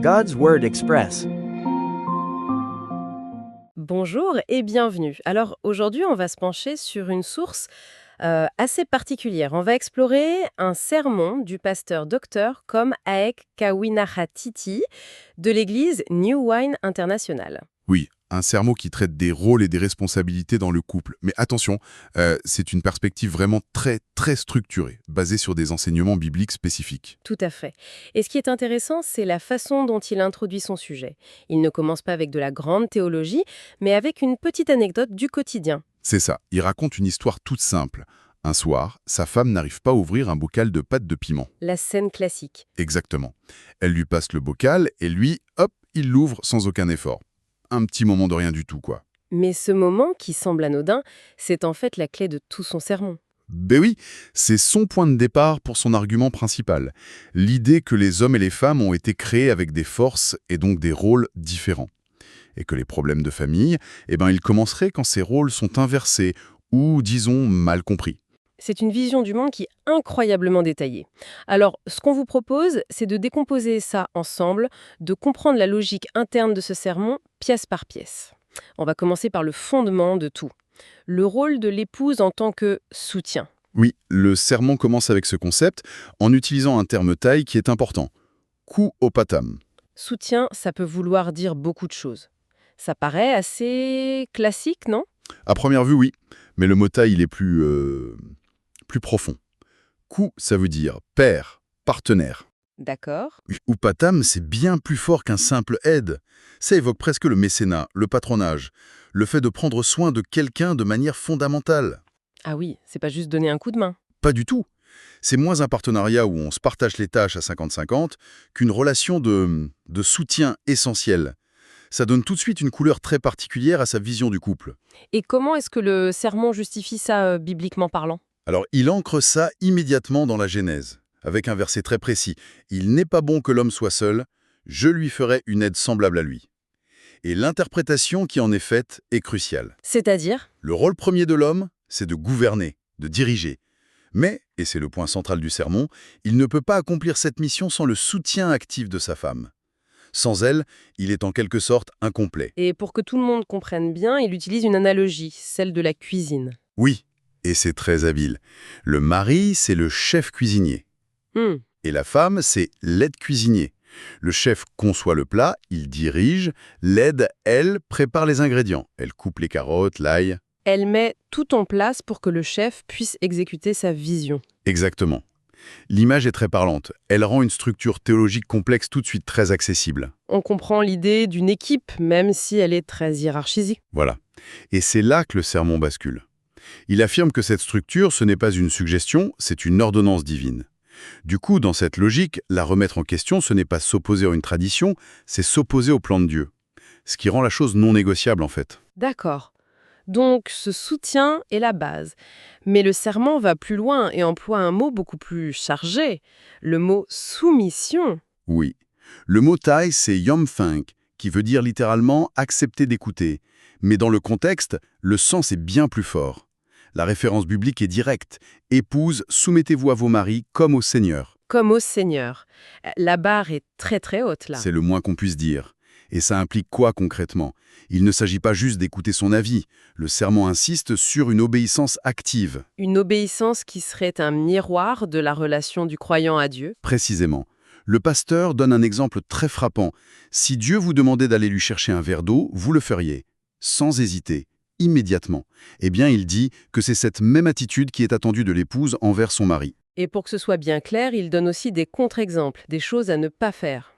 God's Word Express. Bonjour et bienvenue. Alors aujourd'hui, on va se pencher sur une source assez particulière. On va explorer un sermon du pasteur docteur Com Aek Kawinahatiti de l'église New Wine International. Oui, un sermon qui traite des rôles et des responsabilités dans le couple. Mais attention, c'est une perspective vraiment très structurée, basée sur des enseignements bibliques spécifiques. Tout à fait. Et ce qui est intéressant, c'est la façon dont il introduit son sujet. Il ne commence pas avec de la grande théologie, mais avec une petite anecdote du quotidien. C'est ça, il raconte une histoire toute simple. Un soir, sa femme n'arrive pas à ouvrir un bocal de pâte de piment. La scène classique. Exactement. Elle lui passe le bocal et lui, hop, il l'ouvre sans aucun effort. Un petit moment de rien du tout, quoi. Mais ce moment, qui semble anodin, c'est en fait la clé de tout son sermon. Ben oui, c'est son point de départ pour son argument principal. L'idée que les hommes et les femmes ont été créés avec des forces et donc des rôles différents. Et que les problèmes de famille, ils commenceraient quand ces rôles sont inversés ou, disons, mal compris. C'est une vision du monde qui est incroyablement détaillée. Alors, ce qu'on vous propose, c'est de décomposer ça ensemble, de comprendre la logique interne de ce sermon, pièce par pièce. On va commencer par le fondement de tout. Le rôle de l'épouse en tant que soutien. Oui, le sermon commence avec ce concept en utilisant un terme taille qui est important. Kou opatam. Soutien, ça peut vouloir dire beaucoup de choses. Ça paraît assez classique, non ? À première vue, oui, mais le mot taille, il est plus profond. Kou, ça veut dire père, partenaire. D'accord. Upatam, c'est bien plus fort qu'un simple aide. Ça évoque presque le mécénat, le patronage, le fait de prendre soin de quelqu'un de manière fondamentale. Ah oui, c'est pas juste donner un coup de main. Pas du tout. C'est moins un partenariat où on se partage les tâches à 50-50 qu'une relation de soutien essentiel. Ça donne tout de suite une couleur très particulière à sa vision du couple. Et comment est-ce que le sermon justifie ça bibliquement parlant ? Alors, il ancre ça immédiatement dans la Genèse, avec un verset très précis. « Il n'est pas bon que l'homme soit seul, je lui ferai une aide semblable à lui. » Et l'interprétation qui en est faite est cruciale. C'est-à-dire ? Le rôle premier de l'homme, c'est de gouverner, de diriger. Mais, et c'est le point central du sermon, il ne peut pas accomplir cette mission sans le soutien actif de sa femme. Sans elle, il est en quelque sorte incomplet. Et pour que tout le monde comprenne bien, il utilise une analogie, celle de la cuisine. Oui, et c'est très habile. Le mari, c'est le chef cuisinier. Et la femme, c'est l'aide cuisinier. Le chef conçoit le plat, il dirige. L'aide, elle, prépare les ingrédients. Elle coupe les carottes, l'ail. Elle met tout en place pour que le chef puisse exécuter sa vision. Exactement. L'image est très parlante. Elle rend une structure théologique complexe tout de suite très accessible. On comprend l'idée d'une équipe, même si elle est très hiérarchisée. Voilà. Et c'est là que le sermon bascule. Il affirme que cette structure, ce n'est pas une suggestion, c'est une ordonnance divine. Du coup, dans cette logique, la remettre en question, ce n'est pas s'opposer à une tradition, c'est s'opposer au plan de Dieu. Ce qui rend la chose non négociable, en fait. D'accord. Donc, ce soutien est la base. Mais le serment va plus loin et emploie un mot beaucoup plus chargé, le mot soumission. Oui. Le mot Thaï, c'est yomfeng, qui veut dire littéralement « accepter d'écouter ». Mais dans le contexte, le sens est bien plus fort. La référence biblique est directe. « Épouse, soumettez-vous à vos maris comme au Seigneur ». Comme au Seigneur. La barre est très haute là. C'est le moins qu'on puisse dire. Et ça implique quoi concrètement? Il ne s'agit pas juste d'écouter son avis. Le sermon insiste sur une obéissance active. Une obéissance qui serait un miroir de la relation du croyant à Dieu. Précisément. Le pasteur donne un exemple très frappant. Si Dieu vous demandait d'aller lui chercher un verre d'eau, vous le feriez. Sans hésiter, immédiatement. Eh bien, il dit que c'est cette même attitude qui est attendue de l'épouse envers son mari. Et pour que ce soit bien clair, il donne aussi des contre-exemples, des choses à ne pas faire.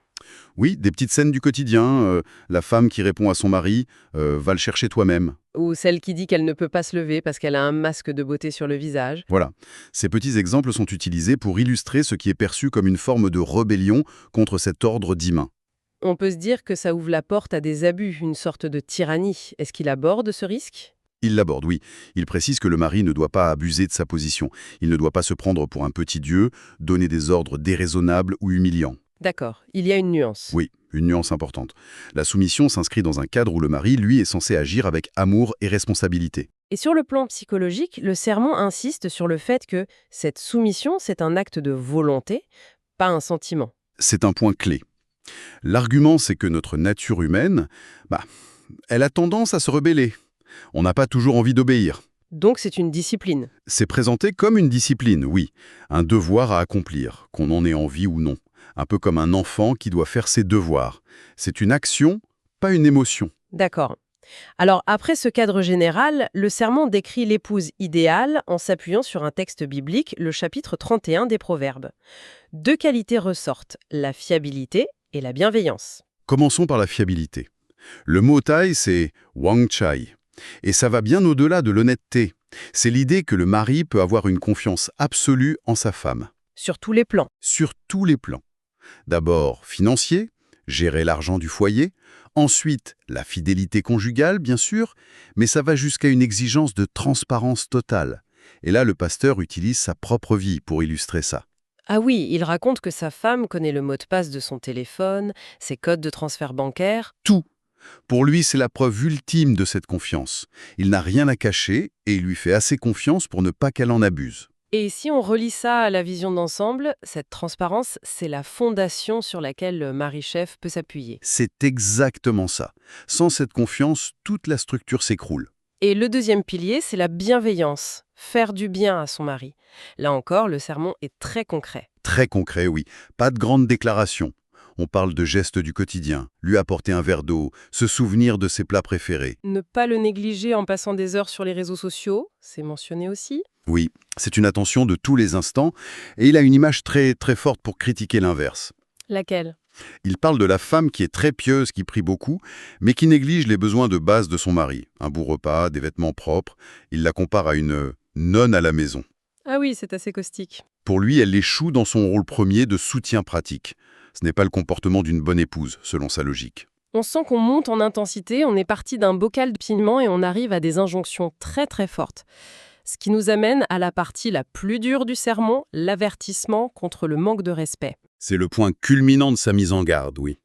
Oui, des petites scènes du quotidien, la femme qui répond à son mari « va le chercher toi-même ». Ou celle qui dit qu'elle ne peut pas se lever parce qu'elle a un masque de beauté sur le visage. Voilà. Ces petits exemples sont utilisés pour illustrer ce qui est perçu comme une forme de rébellion contre cet ordre divin. On peut se dire que ça ouvre la porte à des abus, une sorte de tyrannie. Est-ce qu'il aborde ce risque ? Il l'aborde, oui. Il précise que le mari ne doit pas abuser de sa position. Il ne doit pas se prendre pour un petit dieu, donner des ordres déraisonnables ou humiliants. D'accord, il y a une nuance. Oui, une nuance importante. La soumission s'inscrit dans un cadre où le mari, lui, est censé agir avec amour et responsabilité. Et sur le plan psychologique, le sermon insiste sur le fait que cette soumission, c'est un acte de volonté, pas un sentiment. C'est un point clé. L'argument, c'est que notre nature humaine, elle a tendance à se rebeller. On n'a pas toujours envie d'obéir. Donc c'est une discipline. C'est présenté comme une discipline, oui, un devoir à accomplir, qu'on en ait envie ou non. Un peu comme un enfant qui doit faire ses devoirs. C'est une action, pas une émotion. D'accord. Alors, après ce cadre général, le sermon décrit l'épouse idéale en s'appuyant sur un texte biblique, le chapitre 31 des Proverbes. Deux qualités ressortent, la fiabilité et la bienveillance. Commençons par la fiabilité. Le mot thaï, c'est wang chai. Et ça va bien au-delà de l'honnêteté. C'est l'idée que le mari peut avoir une confiance absolue en sa femme. Sur tous les plans. Sur tous les plans. D'abord financier, gérer l'argent du foyer. Ensuite, la fidélité conjugale, bien sûr, mais ça va jusqu'à une exigence de transparence totale. Et là, le pasteur utilise sa propre vie pour illustrer ça. Ah oui, il raconte que sa femme connaît le mot de passe de son téléphone, ses codes de transfert bancaire. Tout. Pour lui, c'est la preuve ultime de cette confiance. Il n'a rien à cacher et il lui fait assez confiance pour ne pas qu'elle en abuse. Et si on relie ça à la vision d'ensemble, cette transparence, c'est la fondation sur laquelle le mari-chef peut s'appuyer. C'est exactement ça. Sans cette confiance, toute la structure s'écroule. Et le deuxième pilier, c'est la bienveillance, faire du bien à son mari. Là encore, le sermon est très concret. Très concret, oui. Pas de grandes déclarations. On parle de gestes du quotidien, lui apporter un verre d'eau, se souvenir de ses plats préférés. Ne pas le négliger en passant des heures sur les réseaux sociaux, c'est mentionné aussi. Oui, c'est une attention de tous les instants, et il a une image très, très forte pour critiquer l'inverse. Laquelle? Il parle de la femme qui est très pieuse, qui prie beaucoup, mais qui néglige les besoins de base de son mari. Un beau repas, des vêtements propres. Il la compare à une nonne à la maison. Ah oui, c'est assez caustique. Pour lui, elle échoue dans son rôle premier de soutien pratique. Ce n'est pas le comportement d'une bonne épouse, selon sa logique. On sent qu'on monte en intensité, on est parti d'un bocal de piment et on arrive à des injonctions très très fortes. Ce qui nous amène à la partie la plus dure du sermon, l'avertissement contre le manque de respect. C'est le point culminant de sa mise en garde, oui.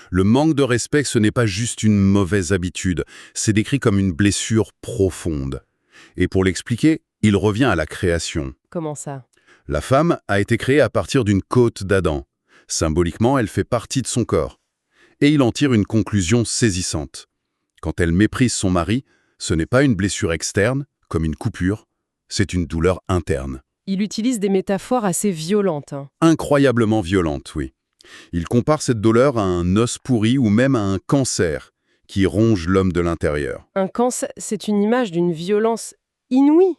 Le manque de respect, ce n'est pas juste une mauvaise habitude, c'est décrit comme une blessure profonde. Et pour l'expliquer, il revient à la création. Comment ça? La femme a été créée à partir d'une côte d'Adam. Symboliquement, elle fait partie de son corps. Et il en tire une conclusion saisissante. Quand elle méprise son mari, ce n'est pas une blessure externe, comme une coupure, c'est une douleur interne. Il utilise des métaphores assez violentes. Incroyablement violente, oui. Il compare cette douleur à un os pourri ou même à un cancer qui ronge l'homme de l'intérieur. Un cancer, c'est une image d'une violence inouïe.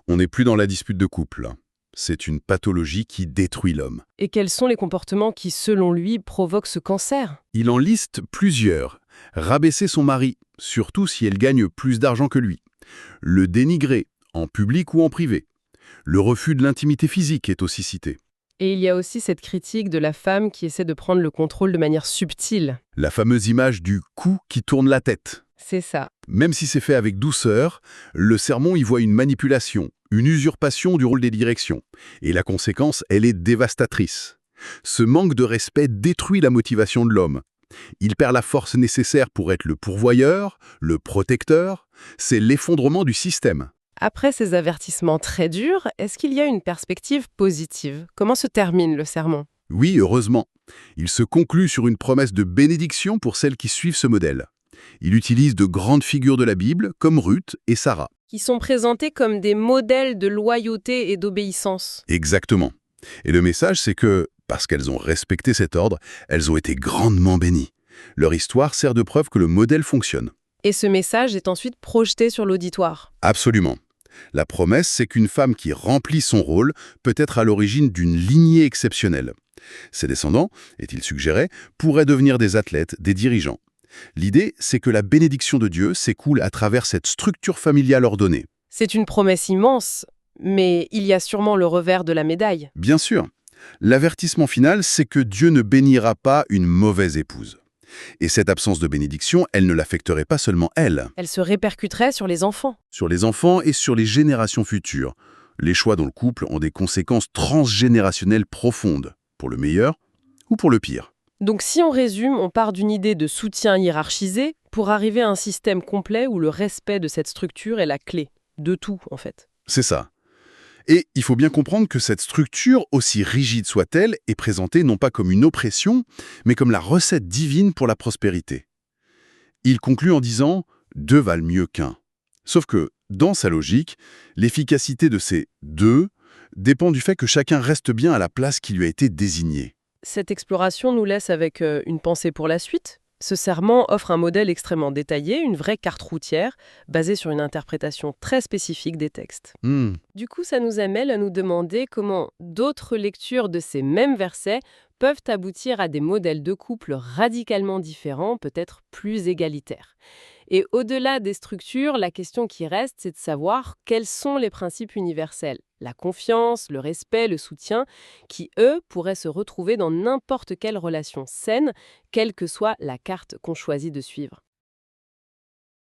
On n'est plus dans la dispute de couple. C'est une pathologie qui détruit l'homme. Et quels sont les comportements qui, selon lui, provoquent ce cancer? Il en liste plusieurs. Rabaisser son mari, surtout si elle gagne plus d'argent que lui. Le dénigrer, en public ou en privé. Le refus de l'intimité physique est aussi cité. Et il y a aussi cette critique de la femme qui essaie de prendre le contrôle de manière subtile. La fameuse image du cou qui tourne la tête. C'est ça. Même si c'est fait avec douceur, le sermon y voit une manipulation, une usurpation du rôle des directions. Et la conséquence, elle est dévastatrice. Ce manque de respect détruit la motivation de l'homme. Il perd la force nécessaire pour être le pourvoyeur, le protecteur. C'est l'effondrement du système. Après ces avertissements très durs, est-ce qu'il y a une perspective positive? Comment se termine le sermon? Oui, heureusement. Il se conclut sur une promesse de bénédiction pour celles qui suivent ce modèle. Il utilise de grandes figures de la Bible, comme Ruth et Sarah. Qui sont présentés comme des modèles de loyauté et d'obéissance. Exactement. Et le message, c'est que, parce qu'elles ont respecté cet ordre, elles ont été grandement bénies. Leur histoire sert de preuve que le modèle fonctionne. Et ce message est ensuite projeté sur l'auditoire. Absolument. La promesse, c'est qu'une femme qui remplit son rôle peut être à l'origine d'une lignée exceptionnelle. Ses descendants, est-il suggéré, pourraient devenir des athlètes, des dirigeants. L'idée, c'est que la bénédiction de Dieu s'écoule à travers cette structure familiale ordonnée. C'est une promesse immense, mais il y a sûrement le revers de la médaille. Bien sûr. L'avertissement final, c'est que Dieu ne bénira pas une mauvaise épouse. Et cette absence de bénédiction, elle ne l'affecterait pas seulement elle. Elle se répercuterait sur les enfants. Sur les enfants et sur les générations futures. Les choix dans le couple ont des conséquences transgénérationnelles profondes, pour le meilleur ou pour le pire. Donc si on résume, on part d'une idée de soutien hiérarchisé pour arriver à un système complet où le respect de cette structure est la clé. De tout, en fait. C'est ça. Et il faut bien comprendre que cette structure, aussi rigide soit-elle, est présentée non pas comme une oppression, mais comme la recette divine pour la prospérité. Il conclut en disant « deux valent mieux qu'un ». Sauf que, dans sa logique, l'efficacité de ces « deux » dépend du fait que chacun reste bien à la place qui lui a été désignée. Cette exploration nous laisse avec une pensée pour la suite. Ce serment offre un modèle extrêmement détaillé, une vraie carte routière, basée sur une interprétation très spécifique des textes. Hmm. Du coup, ça nous amène à nous demander comment d'autres lectures de ces mêmes versets peuvent aboutir à des modèles de couple radicalement différents, peut-être plus égalitaires. Et au-delà des structures, la question qui reste, c'est de savoir quels sont les principes universels. La confiance, le respect, le soutien, qui, eux, pourraient se retrouver dans n'importe quelle relation saine, quelle que soit la carte qu'on choisit de suivre.